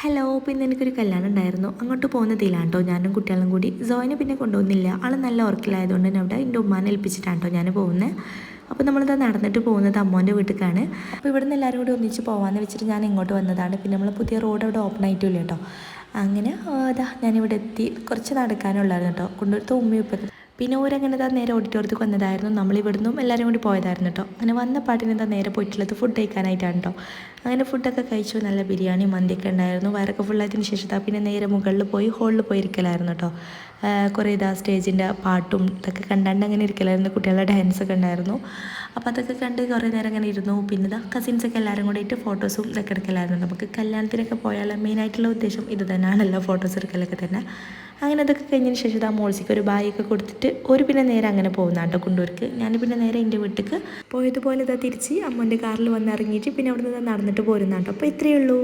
Hello, പിന്നെ എനിക്കൊരു കല്യാണം ഉണ്ടായിരുന്നു. അങ്ങോട്ട് പോകുന്നതിലാണ് കേട്ടോ ഞാനും കുട്ടികളും കൂടി. സോയിനെ പിന്നെ കൊണ്ടുപോകുന്നില്ല, ആൾ നല്ല ഉറക്കിലായതുകൊണ്ട് തന്നെ അവിടെ എൻ്റെ ഉമ്മാനെ ഏൽപ്പിച്ചിട്ടാണ് കേട്ടോ ഞാൻ പോകുന്നത്. അപ്പോൾ നമ്മളിത് നടന്നിട്ട് പോകുന്നത് അമ്മോൻ്റെ വീട്ടിലേക്കാണ്. അപ്പോൾ ഇവിടുന്ന് എല്ലാവരും കൂടി ഒന്നിച്ച് പോകാമെന്ന് വെച്ചിട്ട് ഞാൻ ഇങ്ങോട്ട് വന്നതാണ്. പിന്നെ നമ്മൾ പുതിയ റോഡ് അവിടെ ഓപ്പൺ ആയിട്ടില്ല കേട്ടോ. അങ്ങനെ അതാ ഞാനിവിടെ എത്തി. കുറച്ച് നടക്കാനുള്ളായിരുന്നു കേട്ടോ. കൊണ്ടുവരുത്ത ഉമ്മയും ഇപ്പം പിന്നെ ഓരങ്ങനെ നേരെ ഓഡിറ്റോറിയത്തിൽ വന്നതായിരുന്നു. നമ്മളിവിടുന്നും എല്ലാവരും കൂടി പോയതായിരുന്നു കേട്ടോ. അങ്ങനെ വന്ന പാട്ടിന് നേരെ പോയിട്ടുള്ളത് ഫുഡ് കഴിക്കാനായിട്ടാണ് കേട്ടോ. അങ്ങനെ ഫുഡൊക്കെ കഴിച്ചു. നല്ല ബിരിയാണി മന്തിയൊക്കെ ഉണ്ടായിരുന്നു. വയറൊക്കെ ഫുള്ളായതിന് ശേഷം പിന്നെ നേരെ മുകളിൽ പോയി ഹോളിൽ പോയി ഇരിക്കലായിരുന്നു കേട്ടോ. കുറേ സ്റ്റേജിൻ്റെ പാട്ടും ഇതൊക്കെ കണ്ടാണ്ട് അങ്ങനെ ഇരിക്കലായിരുന്നു. കുട്ടികളുടെ ഡാൻസൊക്കെ ഉണ്ടായിരുന്നു. അപ്പോൾ അതൊക്കെ കണ്ട് കുറേ നേരം അങ്ങനെ ഇരുന്നു. പിന്നെ കസിൻസൊക്കെ എല്ലാവരും കൂടി ഇട്ട് ഫോട്ടോസും ഇതൊക്കെ എടുക്കലായിരുന്നു. നമുക്ക് കല്യാണത്തിനൊക്കെ പോയാൽ മെയിനായിട്ടുള്ള ഉദ്ദേശം ഇത് തന്നെയാണല്ലോ, ഫോട്ടോസ് എടുക്കലൊക്കെ തന്നെ. അങ്ങനെ അതൊക്കെ കഴിഞ്ഞതിന് ശേഷം മോൾസിക്ക് ഒരു ബായൊക്കെ കൊടുത്തിട്ട് ഒരു പിന്നെ നേരെ അങ്ങനെ പോകുന്ന കേട്ടോ കൊണ്ടൂർക്ക്. ഞാൻ പിന്നെ നേരെ എൻ്റെ വീട്ടിലേക്ക് പോയതുപോലെ തിരിച്ച് അമ്മൻ്റെ കാറിൽ വന്ന് ഇറങ്ങിയിട്ട് പിന്നെ അവിടെ നിന്ന് നടന്നിട്ട് പോരുന്ന കേട്ടോ. അപ്പോൾ ഇത്രയേ ഉള്ളൂ.